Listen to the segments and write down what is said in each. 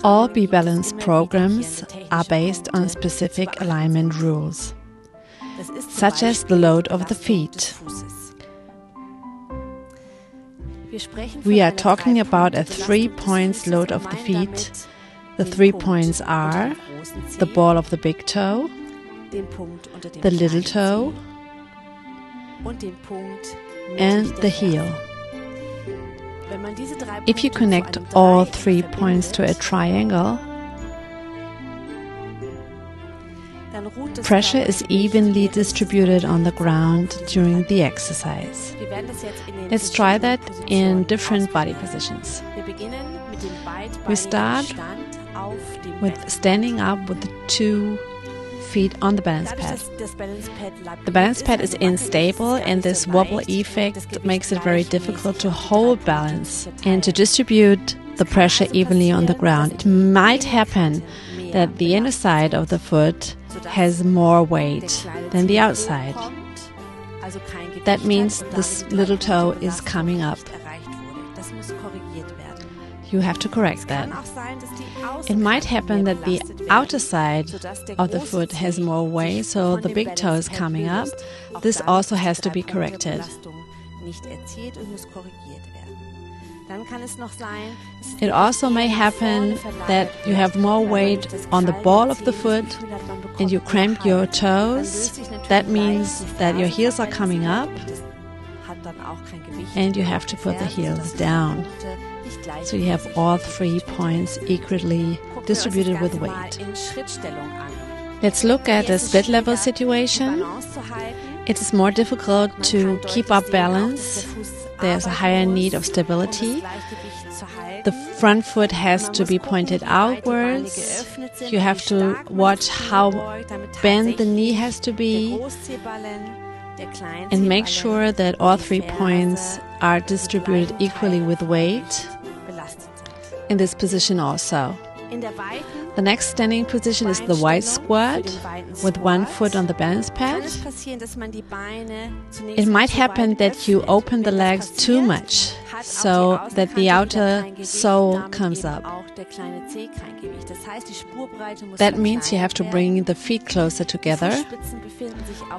All B-Balance programs are based on specific alignment rules, such as the load of the feet. We are talking about a 3 points load of the feet. The 3 points are the ball of the big toe, the little toe, and the heel. If you connect all 3 points to a triangle, pressure is evenly distributed on the ground during the exercise. Let's try that in different body positions. We start with standing up with the 2 feet on the balance pad. The balance pad is unstable, and this wobble effect makes it very difficult to hold balance and to distribute the pressure evenly on the ground. It might happen that the inner side of the foot has more weight than the outside. That means this little toe is coming up. You have to correct that. It might happen that the outer side of the foot has more weight, so the big toe is coming up. This also has to be corrected. It also may happen that you have more weight on the ball of the foot and you cramp your toes. That means that your heels are coming up and you have to put the heels down. So you have all 3 points equally distributed with weight. Let's look at a split level situation. It is more difficult to keep up balance. There's a higher need of stability. The front foot has to be pointed outwards. You have to watch how bent the knee has to be and make sure that all 3 points are distributed equally with weight. In this position also. The next standing position is the wide squat with 1 foot on the balance pad. It might happen that you open the legs too much so that the outer sole comes up. That means you have to bring the feet closer together.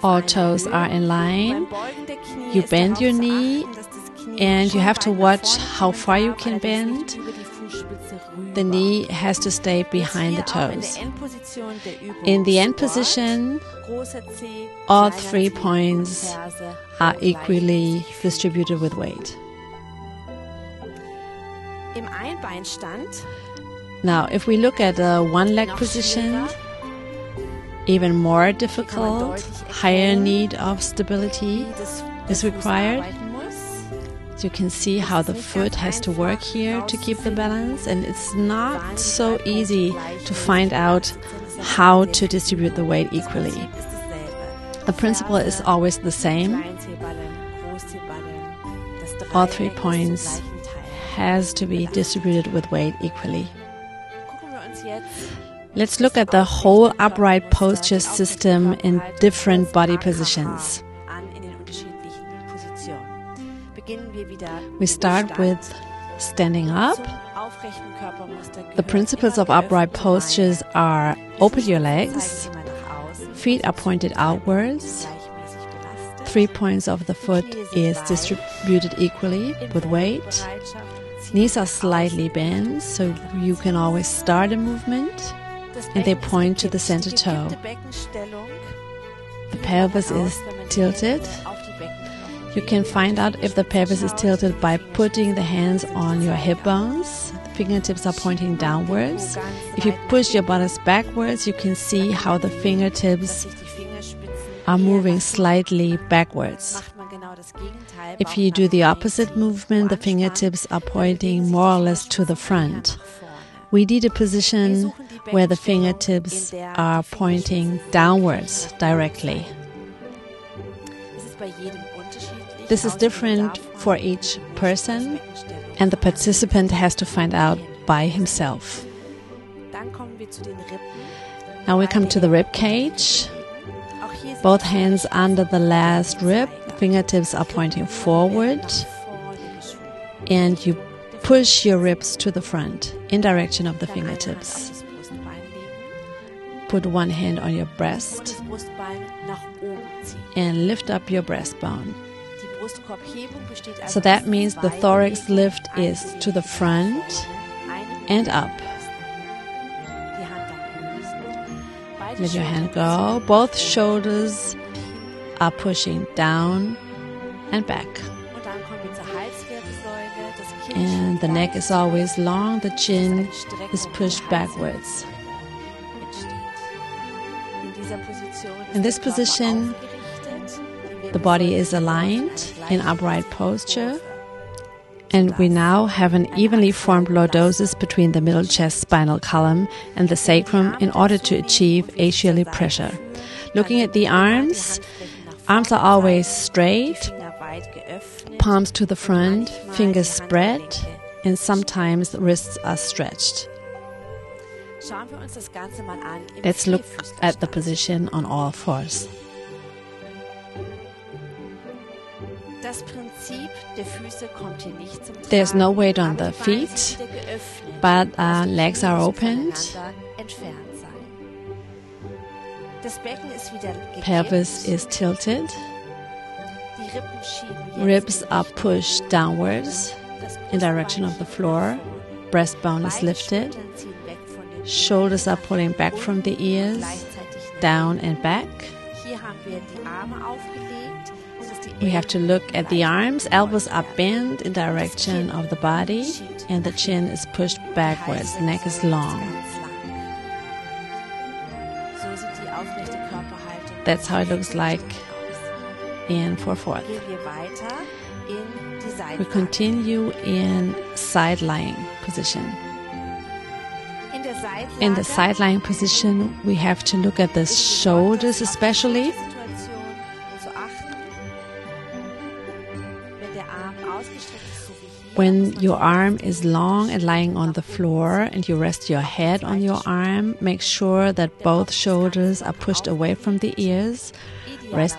All toes are in line. You bend your knee and you have to watch how far you can bend. The knee has to stay behind the toes. In the end position, all 3 points are equally distributed with weight. Now, if we look at a one-leg position, even more difficult, higher need of stability is required. You can see how the foot has to work here to keep the balance, and it's not so easy to find out how to distribute the weight equally. The principle is always the same. All 3 points has to be distributed with weight equally. Let's look at the whole upright posture system in different body positions. We start with standing up. The principles of upright postures are open your legs, feet are pointed outwards, 3 points of the foot is distributed equally with weight, knees are slightly bent so you can always start a movement, and they point to the center toe. The pelvis is tilted. You can find out if the pelvis is tilted by putting the hands on your hip bones. The fingertips are pointing downwards. If you push your bodice backwards, you can see how the fingertips are moving slightly backwards. If you do the opposite movement, the fingertips are pointing more or less to the front. We need a position where the fingertips are pointing downwards directly. This is different for each person, and the participant has to find out by himself. Now we come to the rib cage. Both hands under the last rib, fingertips are pointing forward, and you push your ribs to the front. in direction of the fingertips. Put one hand on your breast and lift up your breastbone. So that means the thorax lift is to the front and up. Let your hand go. Both shoulders are pushing down and back. And the neck is always long, the chin is pushed backwards. In this position, the body is aligned in upright posture, and we now have an evenly formed lordosis between the middle chest spinal column and the sacrum in order to achieve axially pressure. Looking at the arms are always straight, palms to the front, fingers spread, and sometimes the wrists are stretched. Let's look at the position on all fours. There's no weight on the feet, but legs are opened. Pelvis is tilted. Ribs are pushed downwards in direction of the floor. Breastbone is lifted. Shoulders are pulling back from the ears, down and back. We have to look at the arms. Elbows are bent in direction of the body, and the chin is pushed backwards. The neck is long. That's how it looks like in 4/4. We continue in side-lying position. In the side-lying position, we have to look at the shoulders especially. When your arm is long and lying on the floor and you rest your head on your arm, make sure that both shoulders are pushed away from the ears. Rest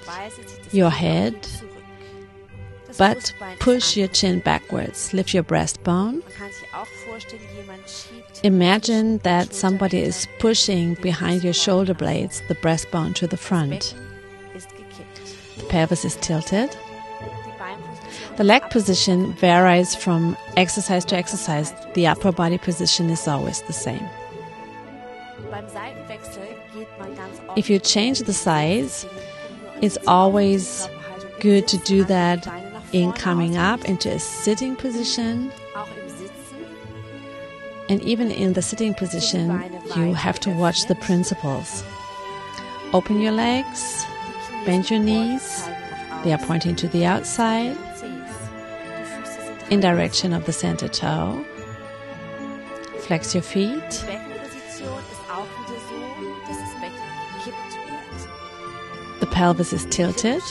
your head, but push your chin backwards. Lift your breastbone. Imagine that somebody is pushing behind your shoulder blades, the breastbone to the front. The pelvis is tilted. The leg position varies from exercise to exercise. The upper body position is always the same. If you change the sides, it's always good to do that in coming up into a sitting position. And even in the sitting position, you have to watch the principles. Open your legs, bend your knees. They are pointing to the outside, in direction of the center toe. Flex your feet. The pelvis is tilted.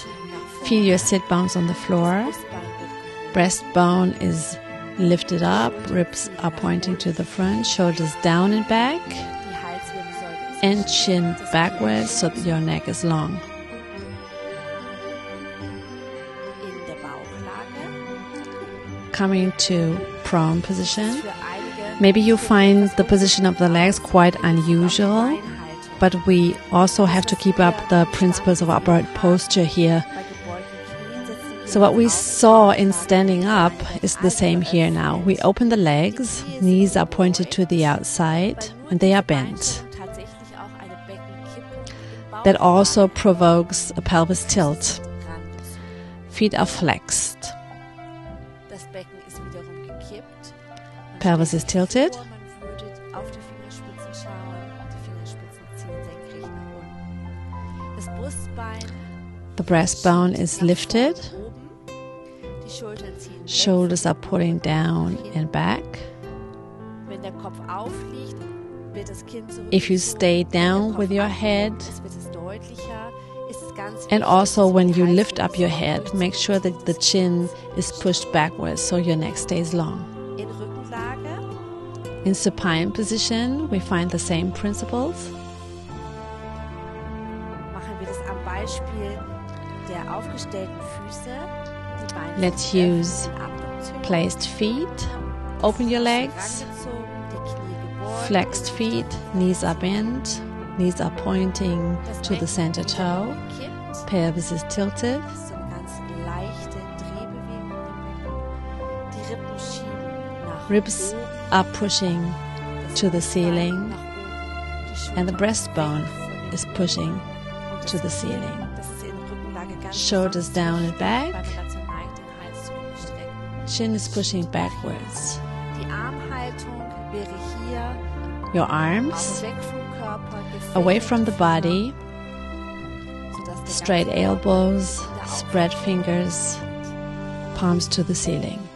Feel your sit bones on the floor. Breastbone is lifted up. Ribs are pointing to the front. Shoulders down and back. And chin backwards so that your neck is long. Coming to prone position. Maybe you find the position of the legs quite unusual, but we also have to keep up the principles of upright posture here. So what we saw in standing up is the same here now. We open the legs, knees are pointed to the outside, and they are bent. That also provokes a pelvis tilt. Feet are flexed. Pelvis is tilted. The breastbone is lifted. Shoulders are pulling down and back. If you stay down with your head, and also when you lift up your head, make sure that the chin is pushed backwards so your neck stays long. In supine position, we find the same principles. Let's use placed feet. Open your legs. Flexed feet, knees are bent, knees are pointing to the center toe, pelvis is tilted. Ribs are pushing to the ceiling, and the breastbone is pushing to the ceiling. Shoulders down and back. Chin is pushing backwards. Your arms away from the body. Straight elbows, spread fingers, palms to the ceiling.